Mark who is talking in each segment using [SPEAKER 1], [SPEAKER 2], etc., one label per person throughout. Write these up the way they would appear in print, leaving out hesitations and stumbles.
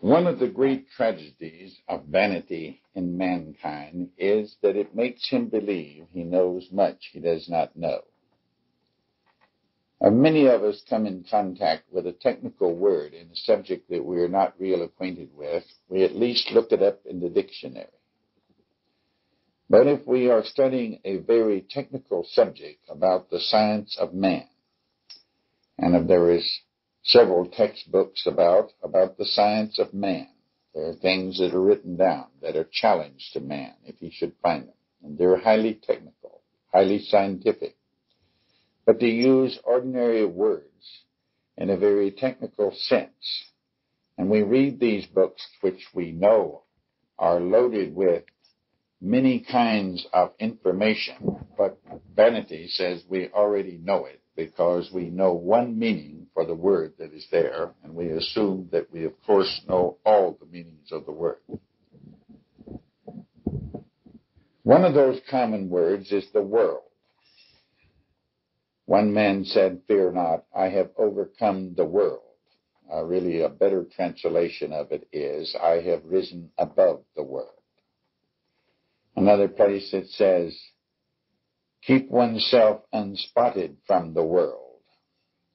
[SPEAKER 1] One of the great tragedies of vanity in mankind is that it makes him believe he knows much he does not know. Many of us come in contact with a technical word in a subject that we are not real acquainted with. We at least look it up in the dictionary. But if we are studying a very technical subject about the science of man, and if there is several textbooks about the science of man, there are things that are written down that are challenged to man if he should find them. And they're highly technical, highly scientific. But to use ordinary words in a very technical sense. And we read these books which we know are loaded with many kinds of information, but vanity says we already know it because we know one meaning for the word that is there, and we assume that we, of course, know all the meanings of the word. One of those common words is the world. One man said, "Fear not, I have overcome the world." Really, a better translation of it is, "I have risen above the world." Another place it says, "Keep oneself unspotted from the world."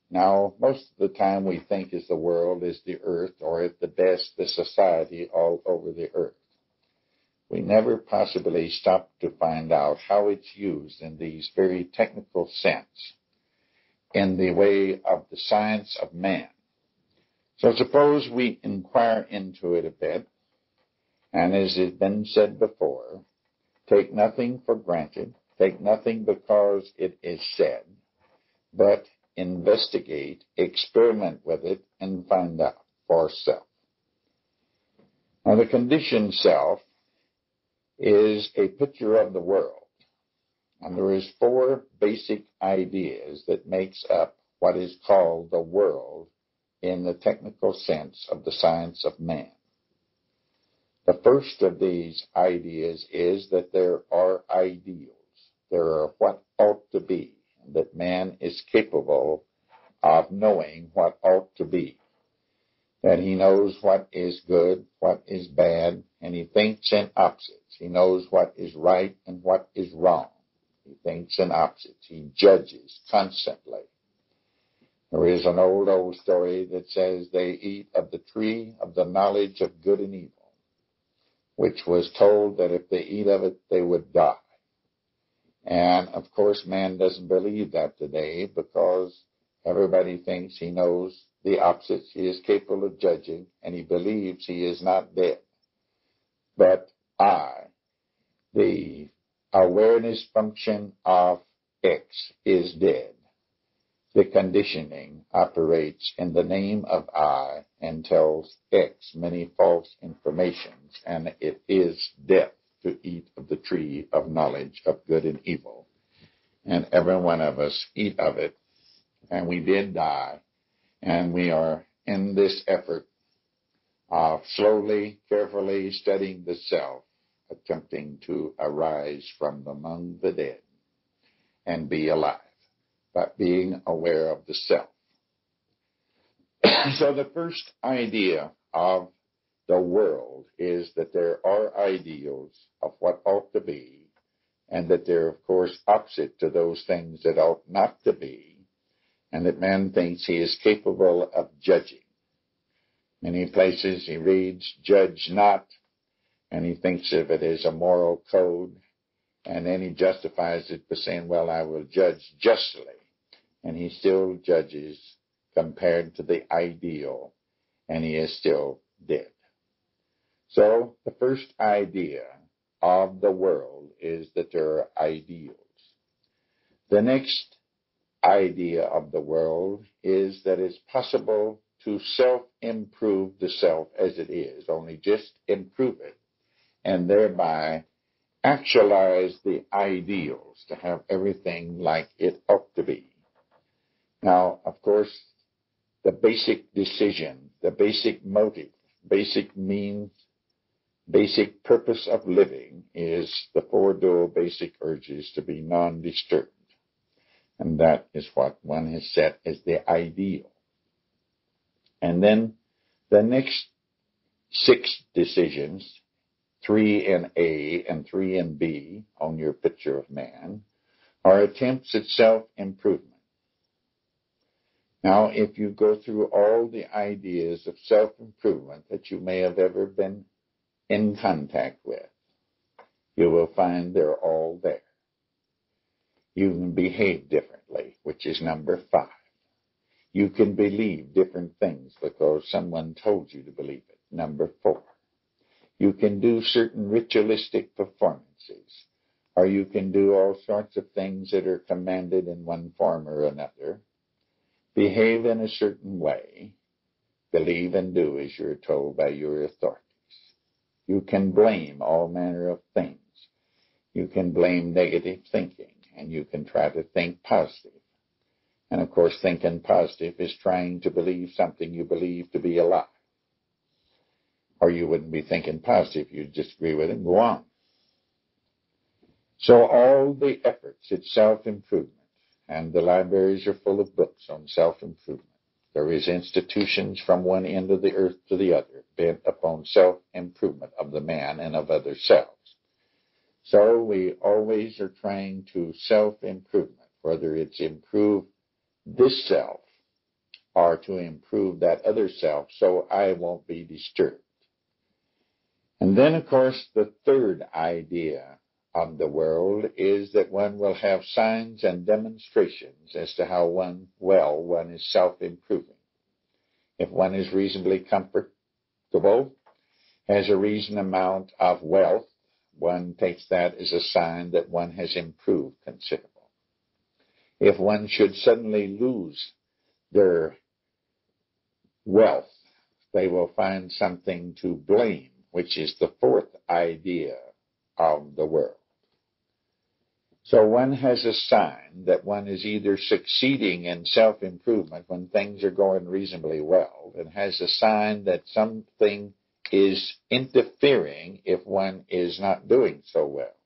[SPEAKER 1] Now, most of the time we think is the world is the earth, or at the best, the society all over the earth. We never possibly stop to find out how it's used in these very technical sense, in the way of the science of man. So suppose we inquire into it a bit, and as has been said before, take nothing for granted, take nothing because it is said, but investigate, experiment with it, and find out for self. Now, the conditioned self is a picture of the world. And there is 4 basic ideas that makes up what is called the world in the technical sense of the science of man. The first of these ideas is that there are ideals. There are what ought to be, and that man is capable of knowing what ought to be. That he knows what is good, what is bad, and he thinks in opposites. He knows what is right and what is wrong. He thinks in opposites. He judges constantly. There is an old story that says they eat of the tree of the knowledge of good and evil, which was told that if they eat of it, they would die. And, of course, man doesn't believe that today because everybody thinks he knows the opposites. He is capable of judging, and he believes he is not dead. But the awareness function of X is dead. The conditioning operates in the name of I and tells X many false informations, and it is death to eat of the tree of knowledge of good and evil. And every one of us eat of it, and we did die, and we are in this effort of slowly, carefully studying the self, attempting to arise from among the dead and be alive, but being aware of the self. So the first idea of the world is that there are ideals of what ought to be, and that they're, of course, opposite to those things that ought not to be, and that man thinks he is capable of judging. Many places he reads, "Judge not," and he thinks of it as a moral code, and then he justifies it by saying, "Well, I will judge justly," and he still judges compared to the ideal, and he is still dead. So the first idea of the world is that there are ideals. The next idea of the world is that it's possible to self-improve the self as it is, only just improve it, and thereby actualize the ideals to have everything like it ought to be. Now, of course, the basic decision, the basic motive, basic means, basic purpose of living is the 4 dual basic urges to be non-disturbed. And that is what one has set as the ideal. And then the next 6 decisions, 3 in A and 3 in B on your picture of man, are attempts at self-improvement. Now, if you go through all the ideas of self-improvement that you may have ever been in contact with, you will find they're all there. You can behave differently, which is number 5. You can believe different things because someone told you to believe it, number 4. You can do certain ritualistic performances, or you can do all sorts of things that are commanded in one form or another. Behave in a certain way. Believe and do as you're told by your authorities. You can blame all manner of things. You can blame negative thinking, and you can try to think positive. And of course, thinking positive is trying to believe something you believe to be a lie. Or you wouldn't be thinking positive. You'd just agree with it and go on. So all the efforts at self-improvement, and the libraries are full of books on self-improvement. There is institutions from one end of the earth to the other bent upon self-improvement of the man and of other selves. So we always are trying to self-improvement, whether it's improve this self or to improve that other self so I won't be disturbed. And then, of course, the third idea of the world is that one will have signs and demonstrations as to how one is self-improving. If one is reasonably comfortable, has a reasonable amount of wealth, one takes that as a sign that one has improved considerably. If one should suddenly lose their wealth, they will find something to blame, which is the fourth idea of the world. So one has a sign that one is either succeeding in self-improvement when things are going reasonably well, and has a sign that something is interfering if one is not doing so well.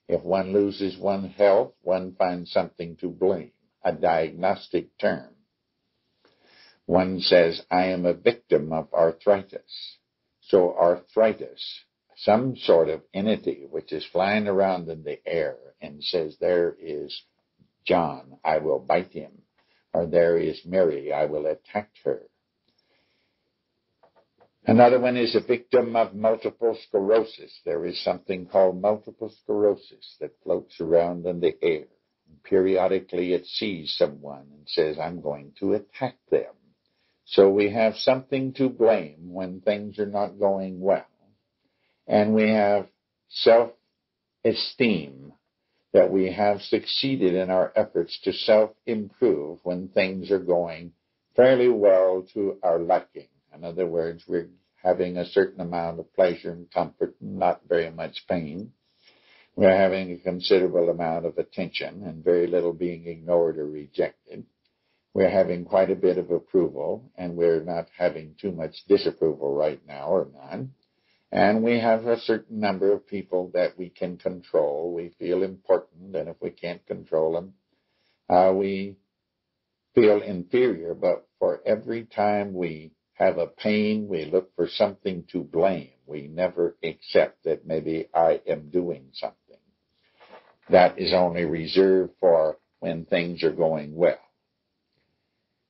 [SPEAKER 1] If one loses one's health, one finds something to blame, a diagnostic term. One says, I am a victim of arthritis. So arthritis, some sort of entity which is flying around in the air and says, there is John, I will bite him. Or there is Mary, I will attack her. Another one is a victim of multiple sclerosis. There is something called multiple sclerosis that floats around in the air. Periodically it sees someone and says, I'm going to attack them. So we have something to blame when things are not going well. And we have self-esteem that we have succeeded in our efforts to self-improve when things are going fairly well to our liking. In other words, we're having a certain amount of pleasure and comfort and not very much pain. We're having a considerable amount of attention and very little being ignored or rejected. We're having quite a bit of approval, and we're not having too much disapproval right now, or none. And we have a certain number of people that we can control. We feel important, and if we can't control them, we feel inferior. But for every time we have a pain, we look for something to blame. We never accept that maybe I am doing something. That is only reserved for when things are going well.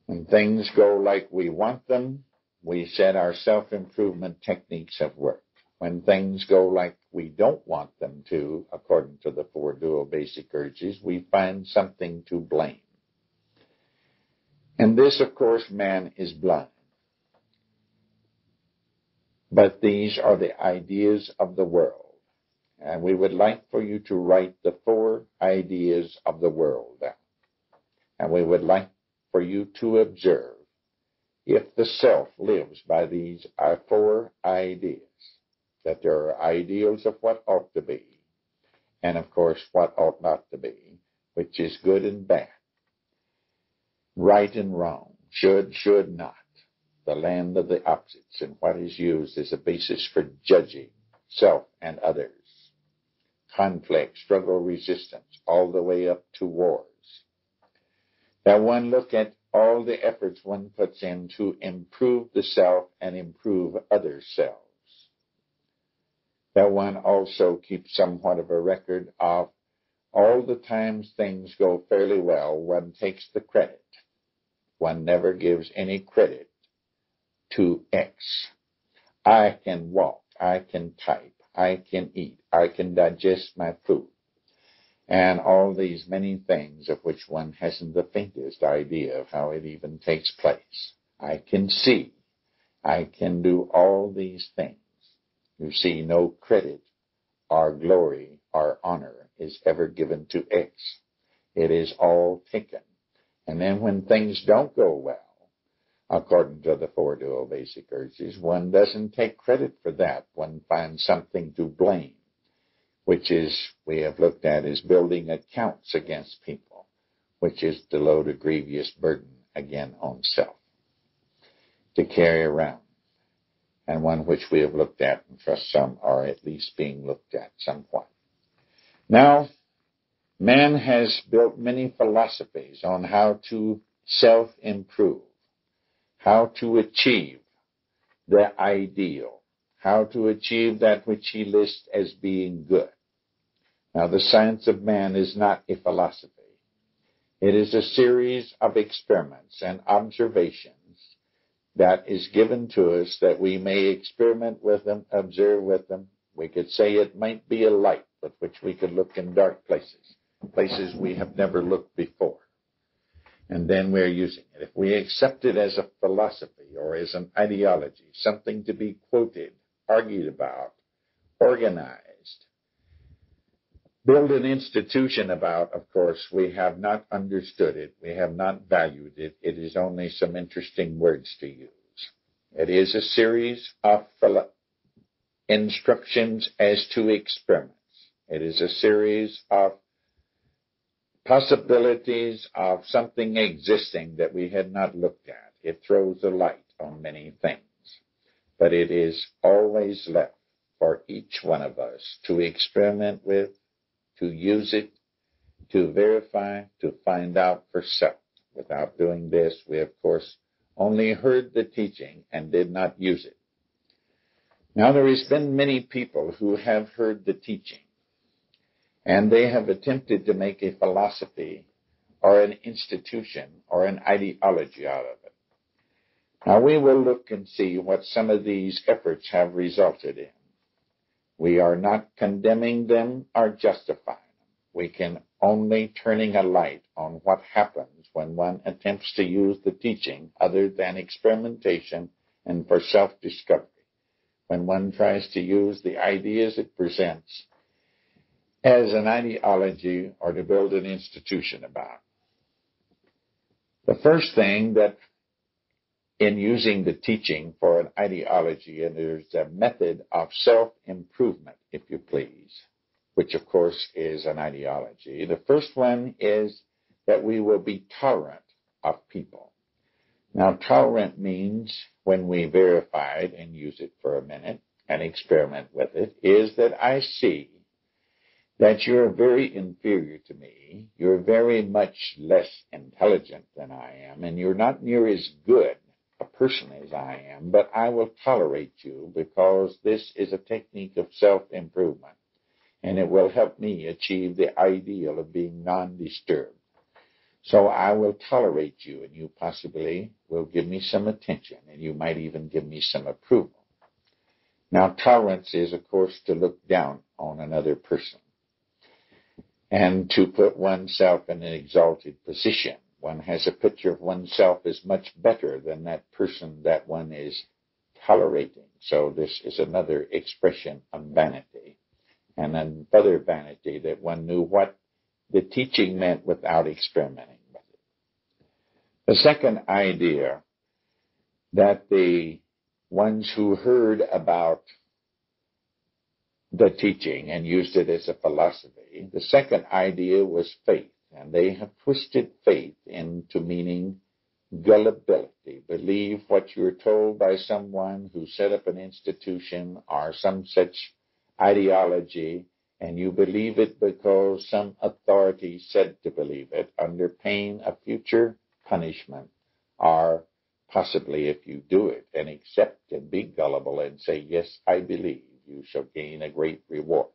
[SPEAKER 1] When things go like we want them, we set our self-improvement techniques of work. When things go like we don't want them to, according to the 4 dual basic urges, we find something to blame. And this, of course, man is blind. But these are the ideas of the world. And we would like for you to write the 4 ideas of the world down. And we would like for you to observe if the self lives by these 4 ideas, that there are ideals of what ought to be, and of course what ought not to be, which is good and bad, right and wrong, should not, the land of the opposites, and what is used as a basis for judging self and others, conflict, struggle, resistance, all the way up to wars. Now one look at all the efforts one puts in to improve the self and improve other selves. that one also keeps somewhat of a record of all the times things go fairly well, one takes the credit. One never gives any credit to X. I can walk, I can type, I can eat, I can digest my food, and all these many things of which one hasn't the faintest idea of how it even takes place. I can see, I can do all these things. You see, no credit or glory or honor is ever given to X. It is all taken. And then when things don't go well, according to the four dual basic urges, one doesn't take credit for that. One finds something to blame, which is, we have looked at, is building accounts against people, which is to load a grievous burden again on self, to carry around, and one which we have looked at, and trust some are at least being looked at somewhat. Now, man has built many philosophies on how to self-improve, how to achieve the ideal, how to achieve that which he lists as being good. Now, the science of man is not a philosophy. It is a series of experiments and observations that is given to us that we may experiment with them, observe with them. We could say it might be a light with which we could look in dark places, places we have never looked before. And then we're using it. If we accept it as a philosophy or as an ideology, something to be quoted, argued about, organized, build an institution about, of course, we have not understood it. We have not valued it. It is only some interesting words to use. It is a series of instructions as to experiments. It is a series of possibilities of something existing that we had not looked at. It throws a light on many things. But it is always left for each one of us to experiment with, to use it, to verify, to find out for self. Without doing this, we, of course, only heard the teaching and did not use it. Now, there has been many people who have heard the teaching, and they have attempted to make a philosophy or an institution or an ideology out of it. Now, we will look and see what some of these efforts have resulted in. We are not condemning them or justifying them. We can only turning a light on what happens when one attempts to use the teaching other than experimentation and for self-discovery. When one tries to use the ideas it presents as an ideology or to build an institution about. The first thing that in using the teaching for an ideology, and there's a method of self-improvement, if you please, which of course is an ideology. The first one is that we will be tolerant of people. Now, tolerant means, when we verify it and use it for a minute and experiment with it, is that I see that you're very inferior to me, you're very much less intelligent than I am, and you're not near as good a person as I am, but I will tolerate you because this is a technique of self-improvement, and it will help me achieve the ideal of being non-disturbed. So I will tolerate you, and you possibly will give me some attention, and you might even give me some approval. Now, tolerance is, of course, to look down on another person and to put oneself in an exalted position. One has a picture of oneself as much better than that person that one is tolerating. So this is another expression of vanity, and another vanity that one knew what the teaching meant without experimenting with it. The second idea that the ones who heard about the teaching and used it as a philosophy, the second idea was faith. And they have twisted faith into meaning gullibility. Believe what you're told by someone who set up an institution or some such ideology, and you believe it because some authority said to believe it under pain of future punishment, or possibly if you do it and accept and be gullible and say, yes, I believe, you shall gain a great reward.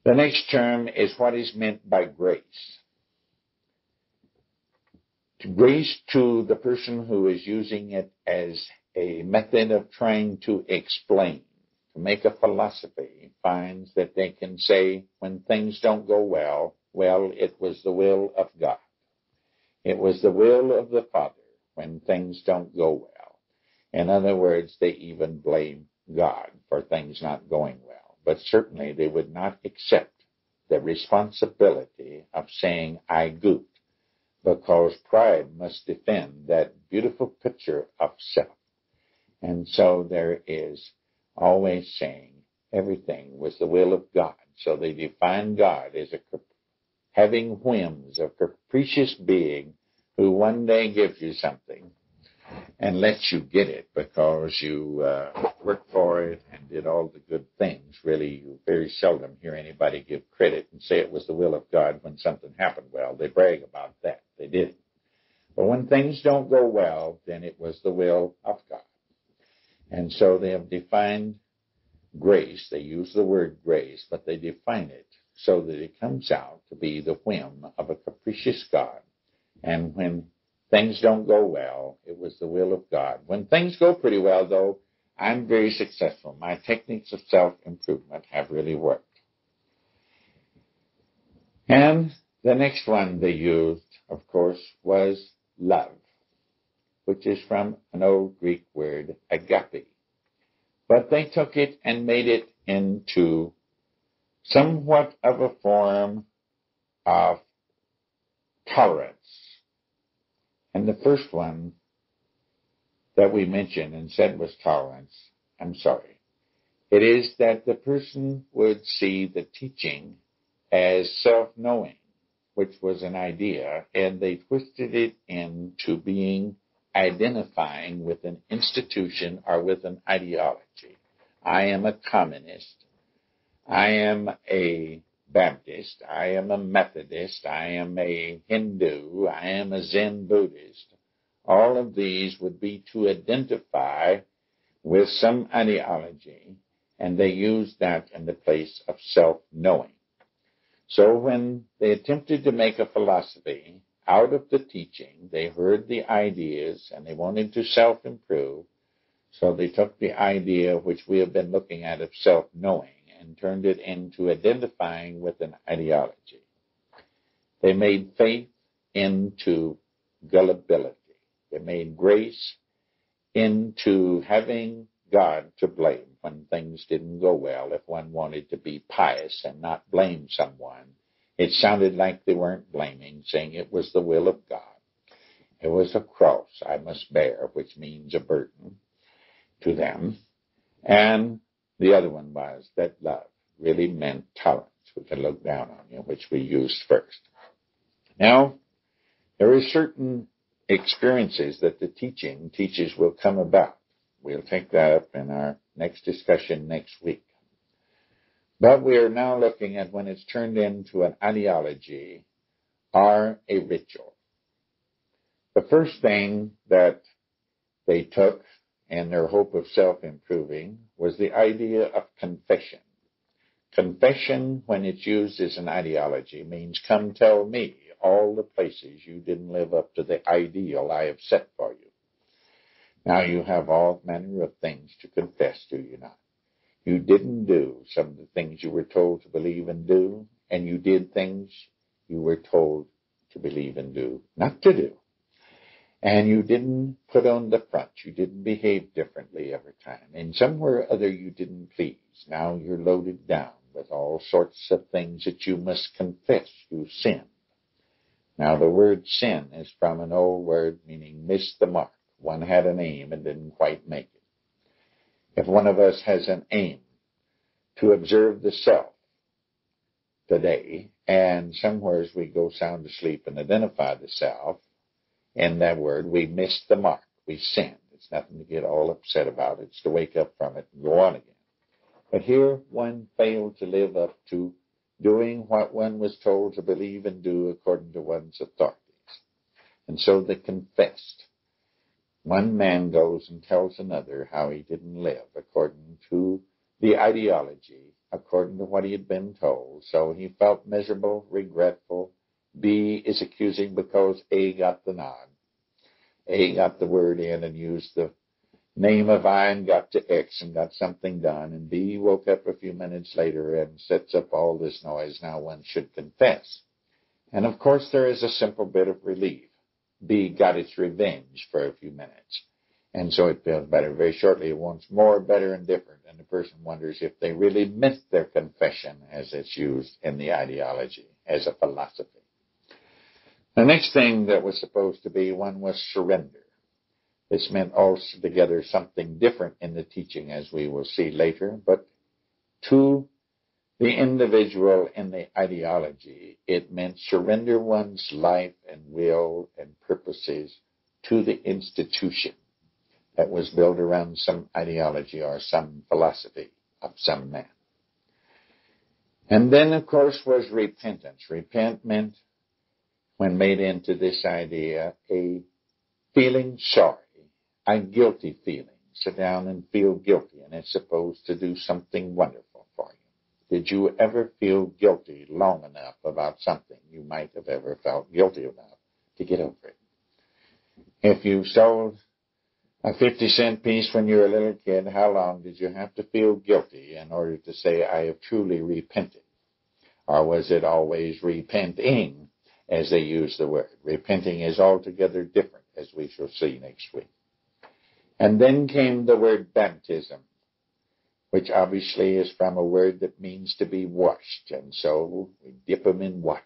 [SPEAKER 1] The next term is what is meant by grace. Grace to the person who is using it as a method of trying to explain, to make a philosophy, finds that they can say when things don't go well, it was the will of God. It was the will of the Father when things don't go well. In other words, they even blame God for things not going well. But certainly they would not accept the responsibility of saying, I goofed, because pride must defend that beautiful picture of self. And so there is always saying everything was the will of God. So they define God as having whims, a capricious being who one day gives you something and lets you get it because you worked for it and did all the good things. Really, you very seldom hear anybody give credit and say it was the will of God when something happened well. They brag about that. They did it. But when things don't go well, then it was the will of God. And so they have defined grace. They use the word grace, but they define it so that it comes out to be the whim of a capricious God. And when things don't go well, it was the will of God. When things go pretty well, though, I'm very successful. My techniques of self-improvement have really worked. And the next one they used, of course, was love, which is from an old Greek word, agape. But they took it and made it into somewhat of a form of tolerance. And the first one that we mentioned and said was tolerance, I'm sorry. It is that the person would see the teaching as self-knowing, which was an idea, and they twisted it into being identifying with an institution or with an ideology. I am a communist. I am a Baptist. I am a Methodist. I am a Hindu. I am a Zen Buddhist. All of these would be to identify with some ideology, and they used that in the place of self-knowing. So when they attempted to make a philosophy out of the teaching, they heard the ideas and they wanted to self-improve. So they took the idea which we have been looking at of self-knowing and turned it into identifying with an ideology. They made faith into gullibility. They made grace into having God to blame when things didn't go well. If one wanted to be pious and not blame someone, it sounded like they weren't blaming, saying it was the will of God. It was a cross I must bear, which means a burden to them. And the other one was that love really meant tolerance. We can look down on you, which we used first. Now, there are certain experiences that the teaching teaches will come about. We'll take that up in our next discussion next week. But we are now looking at when it's turned into an ideology or a ritual. The first thing that they took in their hope of self-improving was the idea of confession. Confession, when it's used as an ideology, means come tell me all the places you didn't live up to the ideal I have set for you. Now you have all manner of things to confess, do you not? You didn't do some of the things you were told to believe and do, and you did things you were told to believe and do not to do. And you didn't put on the front. You didn't behave differently every time. And somewhere or other you didn't please. Now you're loaded down with all sorts of things that you must confess you sinned. Now the word sin is from an old word meaning miss the mark. One had an aim and didn't quite make it. If one of us has an aim to observe the self today, and somewhere as we go sound asleep and identify the self, in that word, we missed the mark. We sinned. It's nothing to get all upset about. It's to wake up from it and go on again. But here one failed to live up to doing what one was told to believe and do according to one's authorities. And so they confessed. One man goes and tells another how he didn't live according to the ideology according to what he had been told. So he felt miserable, regretful. B is accusing because A got the nod. A got the word in and used the name of I and got to X and got something done. And B woke up a few minutes later and sets up all this noise. Now one should confess. And of course there is a simple bit of relief. B got its revenge for a few minutes. And so it feels better. Very shortly it wants more, better, and different. And the person wonders if they really meant their confession as it's used in the ideology, as a philosophy. The next thing that was supposed to be one was surrender. This meant altogether something different in the teaching, as we will see later. But to the individual in the ideology, it meant surrender one's life and will and purposes to the institution that was built around some ideology or some philosophy of some man. And then, of course, was repentance. Repent meant, when made into this idea, a feeling sorry, a guilty feeling. Sit down and feel guilty, and it's supposed to do something wonderful for you. Did you ever feel guilty long enough about something you might have ever felt guilty about to get over it? If you sold a 50-cent piece when you were a little kid, how long did you have to feel guilty in order to say, I have truly repented? Or was it always repenting, as they use the word? Repenting is altogether different, as we shall see next week. And then came the word baptism, which obviously is from a word that means to be washed. And so we dip them in water.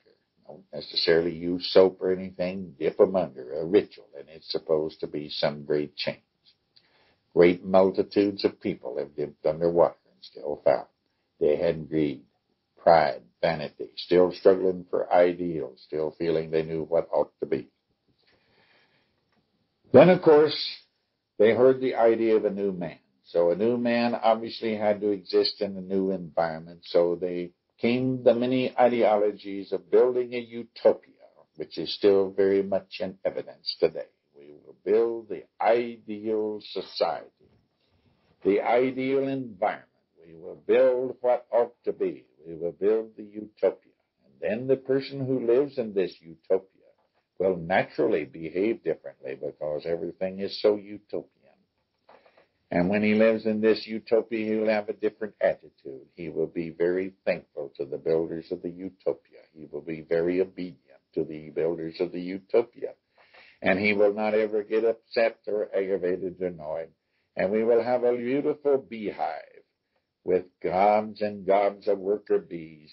[SPEAKER 1] Don't necessarily use soap or anything. Dip them under a ritual, and it's supposed to be some great change. Great multitudes of people have dipped under water and still found they had greed, pride, vanity, still struggling for ideals, still feeling they knew what ought to be. Then, of course, they heard the idea of a new man. So a new man obviously had to exist in a new environment. So they came the many ideologies of building a utopia, which is still very much in evidence today. We will build the ideal society, the ideal environment. We will build what ought to be. We will build the utopia. And then the person who lives in this utopia will naturally behave differently because everything is so utopian. And when he lives in this utopia, he will have a different attitude. He will be very thankful to the builders of the utopia. He will be very obedient to the builders of the utopia. And he will not ever get upset or aggravated or annoyed. And we will have a beautiful beehive with gobs and gobs of worker bees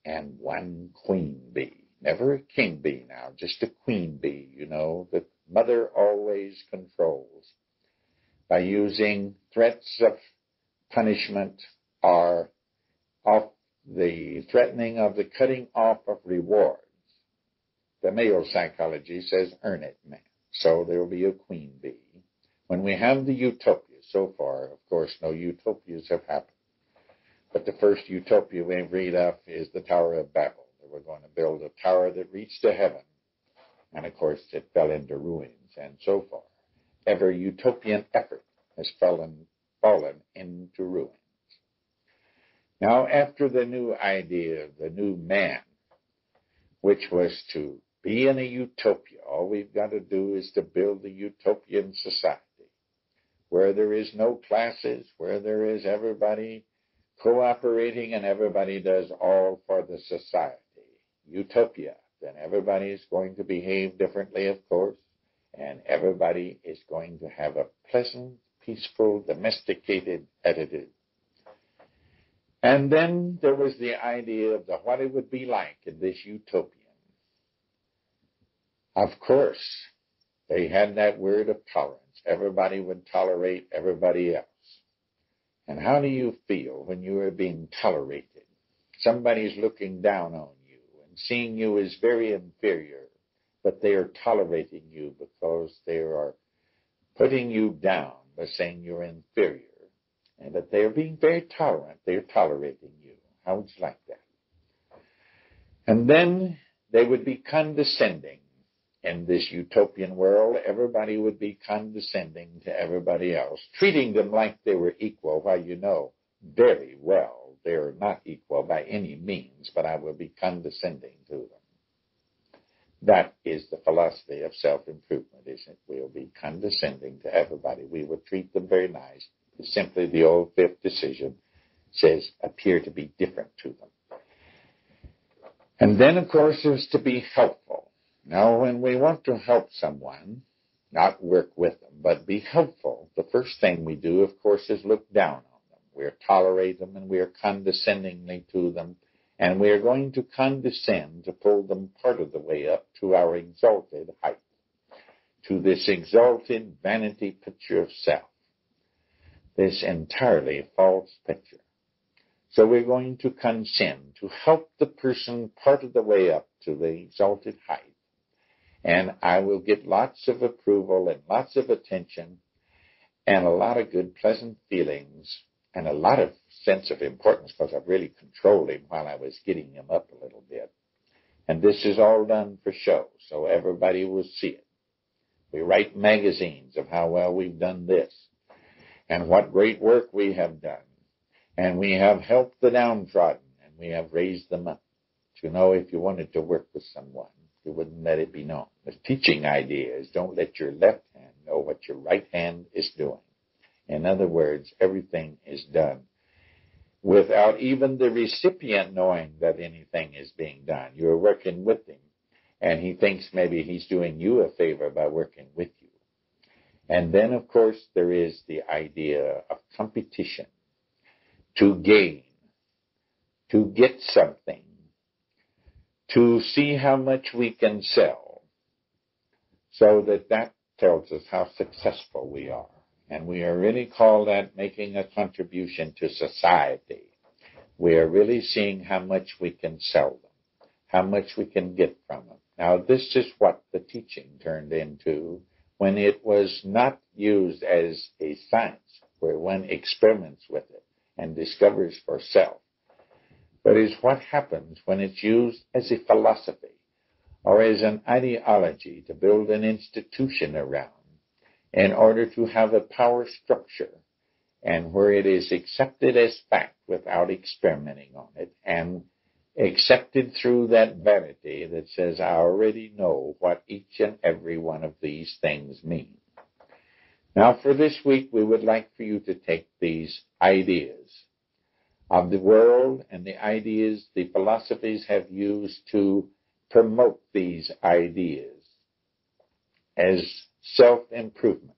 [SPEAKER 1] and one queen bee. Never a king bee now, just a queen bee, that mother always controls by using threats of punishment or of the threatening of the cutting off of rewards. The male psychology says, earn it, man. So there will be a queen bee. When we have the utopia, so far, of course, no utopias have happened. But the first utopia we read of is the Tower of Babel. They were going to build a tower that reached to heaven. And, of course, it fell into ruins. And so far, every utopian effort has fallen into ruins. Now, after the new idea of the new man, which was to be in a utopia, all we've got to do is to build a utopian society where there is no classes, where there is everybody cooperating and everybody does all for the society. Utopia. Then everybody is going to behave differently, of course, and everybody is going to have a pleasant, peaceful, domesticated attitude. And then there was the idea of what it would be like in this utopian. Of course, they had that word of tolerance. Everybody would tolerate everybody else. And how do you feel when you are being tolerated? Somebody's looking down on you and seeing you as very inferior, but they are tolerating you because they are putting you down by saying you're inferior. And that they're being very tolerant. They're tolerating you. How would you like that? And then they would be condescending. In this utopian world, everybody would be condescending to everybody else, treating them like they were equal, while very well. They're not equal by any means, but I will be condescending to them. That is the philosophy of self-improvement, isn't it? We'll be condescending to everybody. We will treat them very nice. It's simply the old fifth decision says appear to be different to them. And then, of course, is to be helpful. Now, when we want to help someone, not work with them, but be helpful, the first thing we do, of course, is look down on them. We're tolerate them and we're condescendingly to them. And we are going to condescend to pull them part of the way up to our exalted height, to this exalted vanity picture of self, this entirely false picture. So we're going to condescend to help the person part of the way up to the exalted height. And I will get lots of approval and lots of attention and a lot of good, pleasant feelings and a lot of sense of importance because I've really controlled him while I was getting him up a little bit. And this is all done for show, so everybody will see it. We write magazines of how well we've done this and what great work we have done. And we have helped the downtrodden and we have raised them up. To know if you wanted to work with someone, you wouldn't let it be known. The teaching idea is don't let your left hand know what your right hand is doing. In other words, everything is done without even the recipient knowing that anything is being done. You're working with him, and he thinks maybe he's doing you a favor by working with you. And then, of course, there is the idea of competition, to gain, to get something, to see how much we can sell, so that tells us how successful we are. And we are really called at making a contribution to society. We are really seeing how much we can sell them, how much we can get from them. Now, this is what the teaching turned into when it was not used as a science, where one experiments with it and discovers for self, but is what happens when it's used as a philosophy or as an ideology to build an institution around, in order to have a power structure, and where it is accepted as fact without experimenting on it, and accepted through that vanity that says, I already know what each and every one of these things mean. Now, for this week, we would like for you to take these ideas of the world and the ideas the philosophies have used to promote these ideas as self-improvement,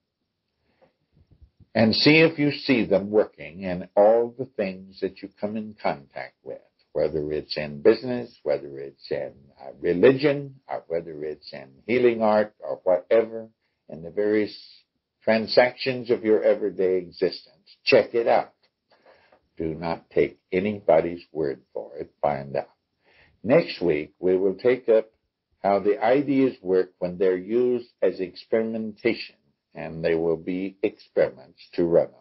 [SPEAKER 1] and see if you see them working in all the things that you come in contact with, whether it's in business, whether it's in religion, or whether it's in healing art, or whatever, in the various transactions of your everyday existence. Check it out. Do not take anybody's word for it. Find out. Next week, we will take up how the ideas work when they're used as experimentation, and they will be experiments to run on.